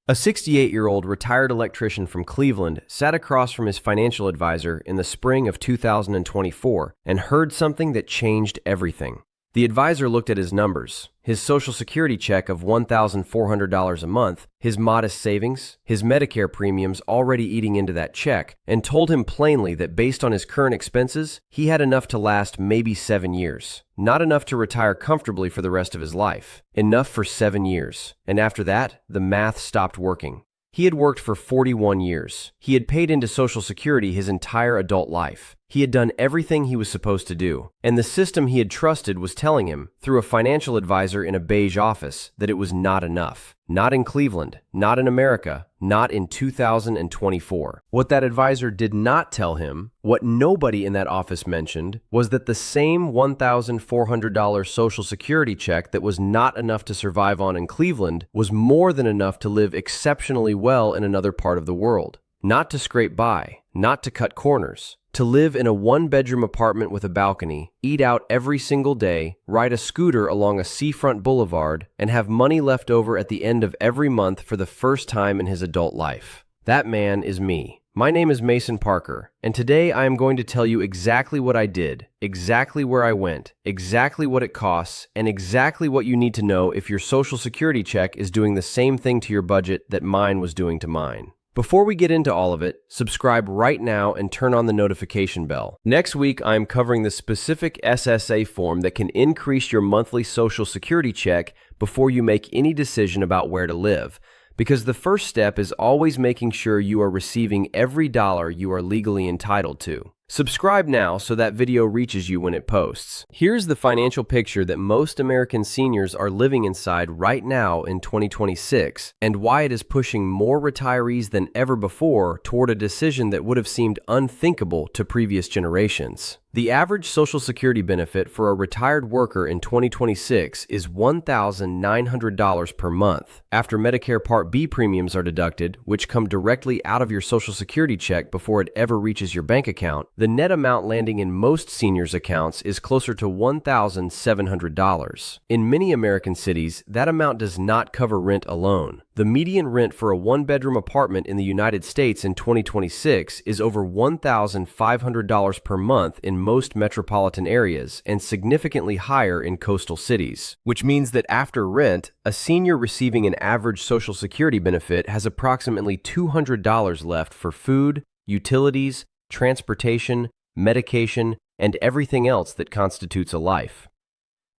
A 68-year-old retired electrician from Cleveland sat across from his financial advisor in the spring of 2024 and heard something that changed everything. The advisor looked at his numbers, his Social Security check of $1,400 a month, his modest savings, his Medicare premiums already eating into that check, and told him plainly that based on his current expenses, he had enough to last maybe 7 years. Not enough to retire comfortably for the rest of his life. Enough for 7 years. And after that, the math stopped working. He had worked for 41 years. He had paid into Social Security his entire adult life. He had done everything he was supposed to do. And the system he had trusted was telling him, through a financial advisor in a beige office, that it was not enough. Not in Cleveland, not in America, not in 2024. What that advisor did not tell him, what nobody in that office mentioned, was that the same $1,400 Social Security check that was not enough to survive on in Cleveland was more than enough to live exceptionally well in another part of the world. Not to scrape by, not to cut corners. To live in a one-bedroom apartment with a balcony, eat out every single day, ride a scooter along a seafront boulevard, and have money left over at the end of every month for the first time in his adult life. That man is me. My name is Mason Parker, and today I am going to tell you exactly what I did, exactly where I went, exactly what it costs, and exactly what you need to know if your Social Security check is doing the same thing to your budget that mine was doing to mine. Before we get into all of it, subscribe right now and turn on the notification bell. Next week, I am covering the specific SSA form that can increase your monthly Social Security check before you make any decision about where to live. Because the first step is always making sure you are receiving every dollar you are legally entitled to. Subscribe now so that video reaches you when it posts. Here's the financial picture that most American seniors are living inside right now in 2026, and why it is pushing more retirees than ever before toward a decision that would have seemed unthinkable to previous generations. The average Social Security benefit for a retired worker in 2026 is $1,900 per month. After Medicare Part B premiums are deducted, which come directly out of your Social Security check before it ever reaches your bank account, the net amount landing in most seniors' accounts is closer to $1,700. In many American cities, that amount does not cover rent alone. The median rent for a one-bedroom apartment in the United States in 2026 is over $1,500 per month in most metropolitan areas and significantly higher in coastal cities, which means that after rent, a senior receiving an average Social Security benefit has approximately $200 left for food, utilities, transportation, medication, and everything else that constitutes a life.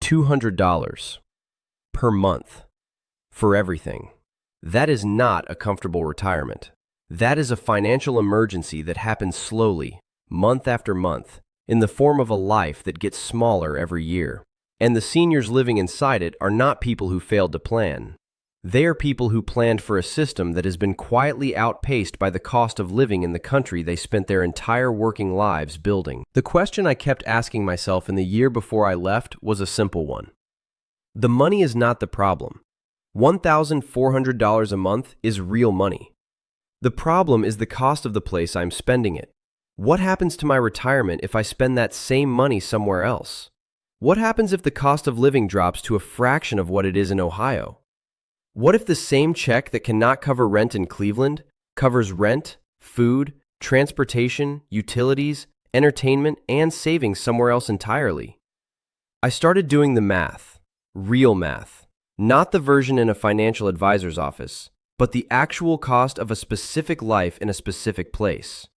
$200 per month for everything. That is not a comfortable retirement. That is a financial emergency that happens slowly, month after month, in the form of a life that gets smaller every year. And the seniors living inside it are not people who failed to plan. They are people who planned for a system that has been quietly outpaced by the cost of living in the country they spent their entire working lives building. The question I kept asking myself in the year before I left was a simple one. The money is not the problem. $1,400 a month is real money. The problem is the cost of the place I'm spending it. What happens to my retirement if I spend that same money somewhere else? What happens if the cost of living drops to a fraction of what it is in Ohio? What if the same check that cannot cover rent in Cleveland covers rent, food, transportation, utilities, entertainment, and savings somewhere else entirely? I started doing the math, real math. Not the version in a financial advisor's office, but the actual cost of a specific life in a specific place.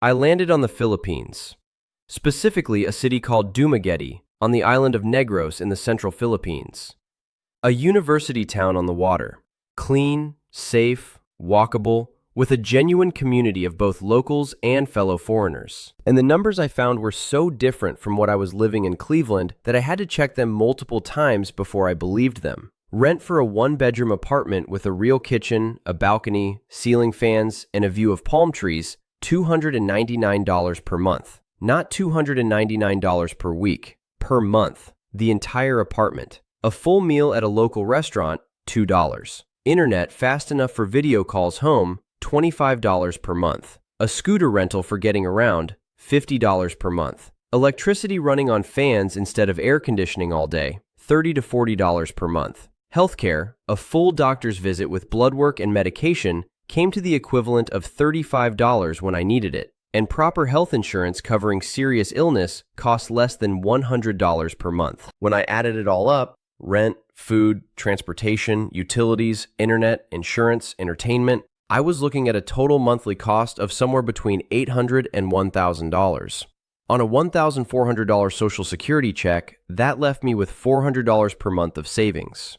I landed on the Philippines, specifically a city called Dumaguete on the island of Negros in the central Philippines. A university town on the water, clean, safe, walkable, with a genuine community of both locals and fellow foreigners. And the numbers I found were so different from what I was living in Cleveland that I had to check them multiple times before I believed them. Rent for a one-bedroom apartment with a real kitchen, a balcony, ceiling fans, and a view of palm trees, $299 per month. Not $299 per week, per month. The entire apartment. A full meal at a local restaurant, $2. Internet fast enough for video calls home, $25 per month. A scooter rental for getting around, $50 per month. Electricity running on fans instead of air conditioning all day, $30 to $40 per month. Healthcare, a full doctor's visit with blood work and medication, came to the equivalent of $35 when I needed it, and proper health insurance covering serious illness cost less than $100 per month. When I added it all up, rent, food, transportation, utilities, internet, insurance, entertainment, I was looking at a total monthly cost of somewhere between $800 and $1,000. On a $1,400 Social Security check, that left me with $400 per month of savings.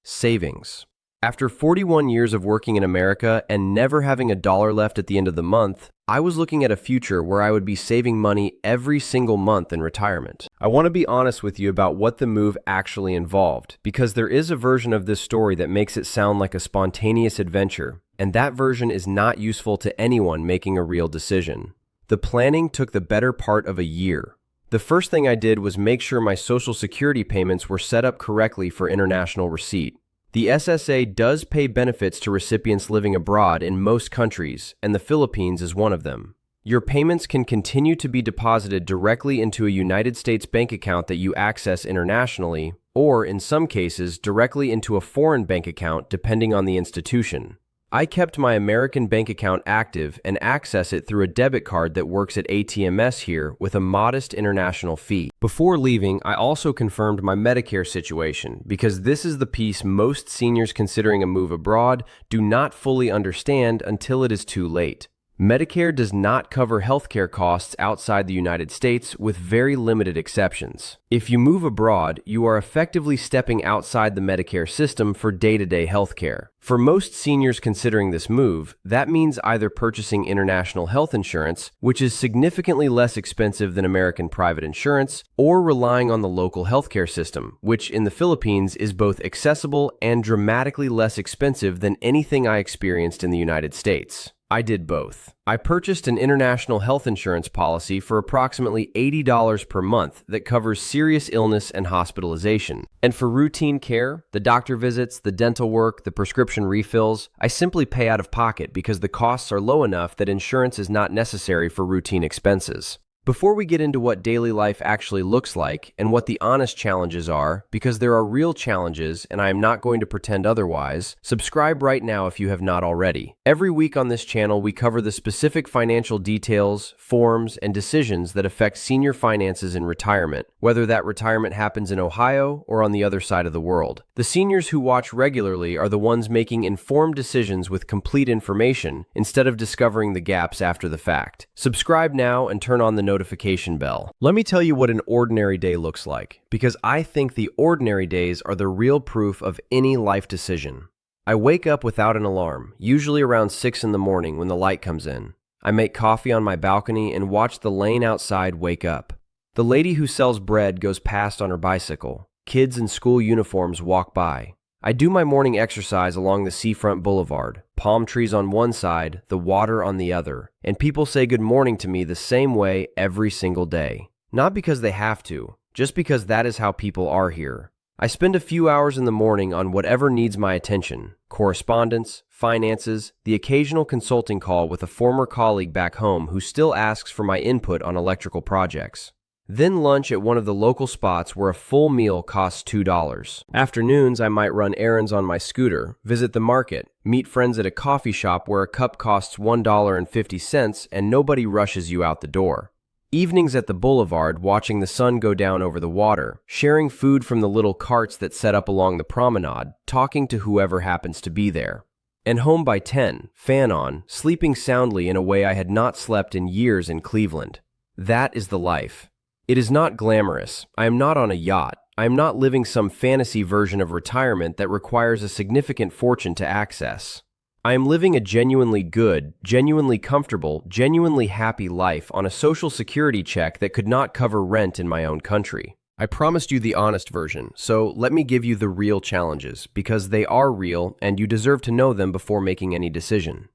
Savings. After 41 years of working in America and never having a dollar left at the end of the month, I was looking at a future where I would be saving money every single month in retirement. I want to be honest with you about what the move actually involved, because there is a version of this story that makes it sound like a spontaneous adventure, and that version is not useful to anyone making a real decision. The planning took the better part of a year. The first thing I did was make sure my Social Security payments were set up correctly for international receipt. The SSA does pay benefits to recipients living abroad in most countries, and the Philippines is one of them. Your payments can continue to be deposited directly into a United States bank account that you access internationally, or in some cases, directly into a foreign bank account depending on the institution. I kept my American bank account active and access it through a debit card that works at ATMS here with a modest international fee. Before leaving, I also confirmed my Medicare situation because this is the piece most seniors considering a move abroad do not fully understand until it is too late. Medicare does not cover healthcare costs outside the United States with very limited exceptions. If you move abroad, you are effectively stepping outside the Medicare system for day-to-day healthcare. For most seniors considering this move, that means either purchasing international health insurance, which is significantly less expensive than American private insurance, or relying on the local healthcare system, which in the Philippines is both accessible and dramatically less expensive than anything I experienced in the United States. I did both. I purchased an international health insurance policy for approximately $80 per month that covers serious illness and hospitalization. And for routine care, the doctor visits, the dental work, the prescription refills, I simply pay out of pocket because the costs are low enough that insurance is not necessary for routine expenses. Before we get into what daily life actually looks like and what the honest challenges are, because there are real challenges and I am not going to pretend otherwise, subscribe right now if you have not already. Every week on this channel, we cover the specific financial details, forms, and decisions that affect senior finances in retirement, whether that retirement happens in Ohio or on the other side of the world. The seniors who watch regularly are the ones making informed decisions with complete information instead of discovering the gaps after the fact. Subscribe now and turn on the notification bell. Let me tell you what an ordinary day looks like, because I think the ordinary days are the real proof of any life decision. I wake up without an alarm, usually around 6 in the morning when the light comes in. I make coffee on my balcony and watch the lane outside wake up. The lady who sells bread goes past on her bicycle. Kids in school uniforms walk by. I do my morning exercise along the seafront boulevard, palm trees on one side, the water on the other, and people say good morning to me the same way every single day. Not because they have to, just because that is how people are here. I spend a few hours in the morning on whatever needs my attention: correspondence, finances, the occasional consulting call with a former colleague back home who still asks for my input on electrical projects. Then lunch at one of the local spots where a full meal costs $2. Afternoons, I might run errands on my scooter, visit the market, meet friends at a coffee shop where a cup costs $1.50 and nobody rushes you out the door. Evenings at the boulevard, watching the sun go down over the water, sharing food from the little carts that set up along the promenade, talking to whoever happens to be there. And home by 10, fan on, sleeping soundly in a way I had not slept in years in Cleveland. That is the life. It is not glamorous. I am not on a yacht. I am not living some fantasy version of retirement that requires a significant fortune to access. I am living a genuinely good, genuinely comfortable, genuinely happy life on a Social Security check that could not cover rent in my own country. I promised you the honest version, so let me give you the real challenges, because they are real and you deserve to know them before making any decision.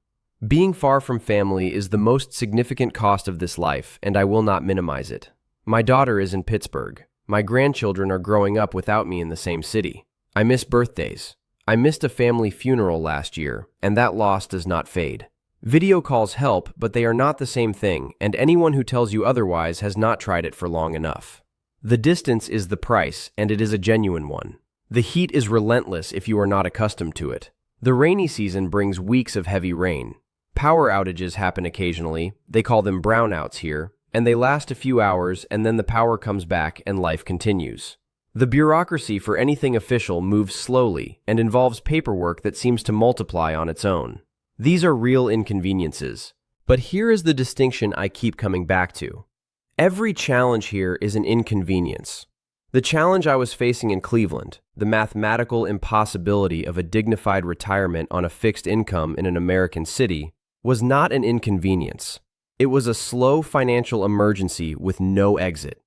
Being far from family is the most significant cost of this life, and I will not minimize it. My daughter is in Pittsburgh. My grandchildren are growing up without me in the same city. I miss birthdays. I missed a family funeral last year, and that loss does not fade. Video calls help, but they are not the same thing, and anyone who tells you otherwise has not tried it for long enough. The distance is the price, and it is a genuine one. The heat is relentless if you are not accustomed to it. The rainy season brings weeks of heavy rain. Power outages happen occasionally, they call them brownouts here, and they last a few hours and then the power comes back and life continues. The bureaucracy for anything official moves slowly and involves paperwork that seems to multiply on its own. These are real inconveniences. But here is the distinction I keep coming back to. Every challenge here is an inconvenience. The challenge I was facing in Cleveland, the mathematical impossibility of a dignified retirement on a fixed income in an American city, was not an inconvenience. It was a slow financial emergency with no exit.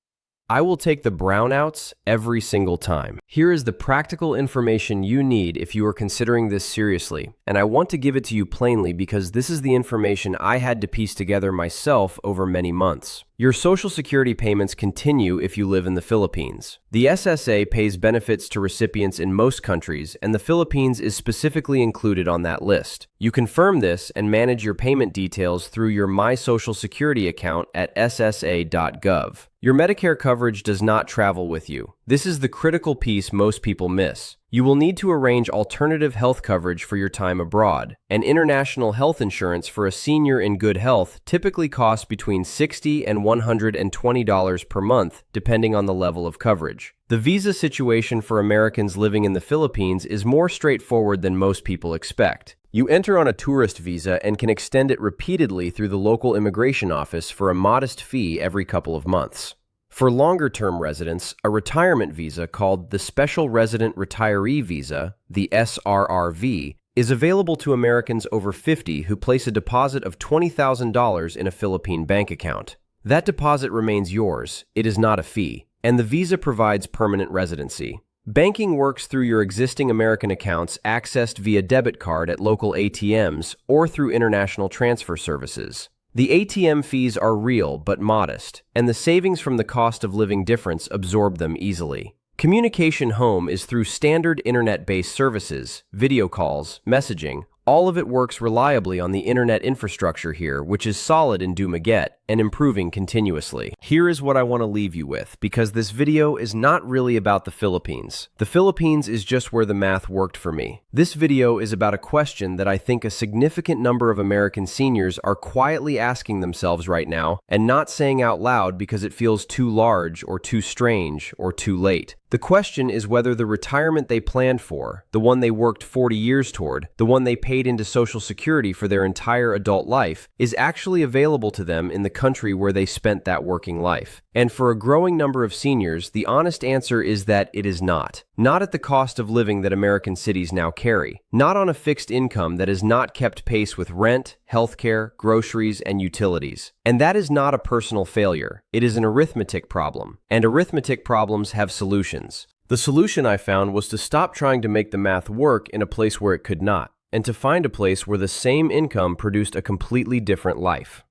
I will take the brownouts every single time. Here is the practical information you need if you are considering this seriously, and I want to give it to you plainly because this is the information I had to piece together myself over many months. Your Social Security payments continue if you live in the Philippines. The SSA pays benefits to recipients in most countries, and the Philippines is specifically included on that list. You confirm this and manage your payment details through your My Social Security account at ssa.gov. Your Medicare coverage does not travel with you. This is the critical piece most people miss. You will need to arrange alternative health coverage for your time abroad, and international health insurance for a senior in good health typically costs between $60 and $120 per month, depending on the level of coverage. The visa situation for Americans living in the Philippines is more straightforward than most people expect. You enter on a tourist visa and can extend it repeatedly through the local immigration office for a modest fee every couple of months. For longer-term residents, a retirement visa called the Special Resident Retiree Visa, the SRRV, is available to Americans over 50 who place a deposit of $20,000 in a Philippine bank account. That deposit remains yours, it is not a fee, and the visa provides permanent residency. Banking works through your existing American accounts accessed via debit card at local ATMs or through international transfer services. The ATM fees are real but modest, and the savings from the cost of living difference absorb them easily. Communication home is through standard internet-based services, video calls, messaging. All of it works reliably on the internet infrastructure here, which is solid in Dumaguete and improving continuously. Here is what I want to leave you with, because this video is not really about the Philippines. The Philippines is just where the math worked for me. This video is about a question that I think a significant number of American seniors are quietly asking themselves right now and not saying out loud because it feels too large or too strange or too late. The question is whether the retirement they planned for, the one they worked 40 years toward, the one they paid into Social Security for their entire adult life, is actually available to them in the country where they spent that working life. And for a growing number of seniors, the honest answer is that it is not. Not at the cost of living that American cities now carry. Not on a fixed income that has not kept pace with rent, healthcare, groceries, and utilities. And that is not a personal failure. It is an arithmetic problem. And arithmetic problems have solutions. The solution I found was to stop trying to make the math work in a place where it could not, and to find a place where the same income produced a completely different life.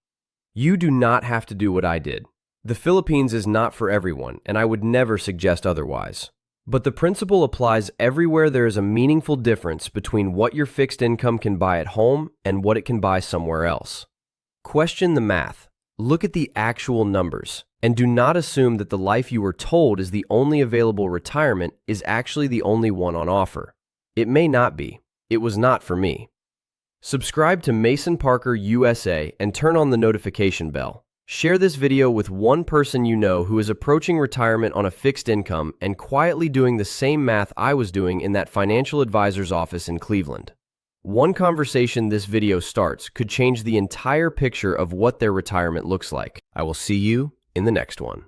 You do not have to do what I did. The Philippines is not for everyone, and I would never suggest otherwise. But the principle applies everywhere there is a meaningful difference between what your fixed income can buy at home and what it can buy somewhere else. Question the math. Look at the actual numbers, and do not assume that the life you were told is the only available retirement is actually the only one on offer. It may not be. It was not for me. Subscribe to Mason Parker USA and turn on the notification bell. Share this video with one person you know who is approaching retirement on a fixed income and quietly doing the same math I was doing in that financial advisor's office in Cleveland. One conversation this video starts could change the entire picture of what their retirement looks like. I will see you in the next one.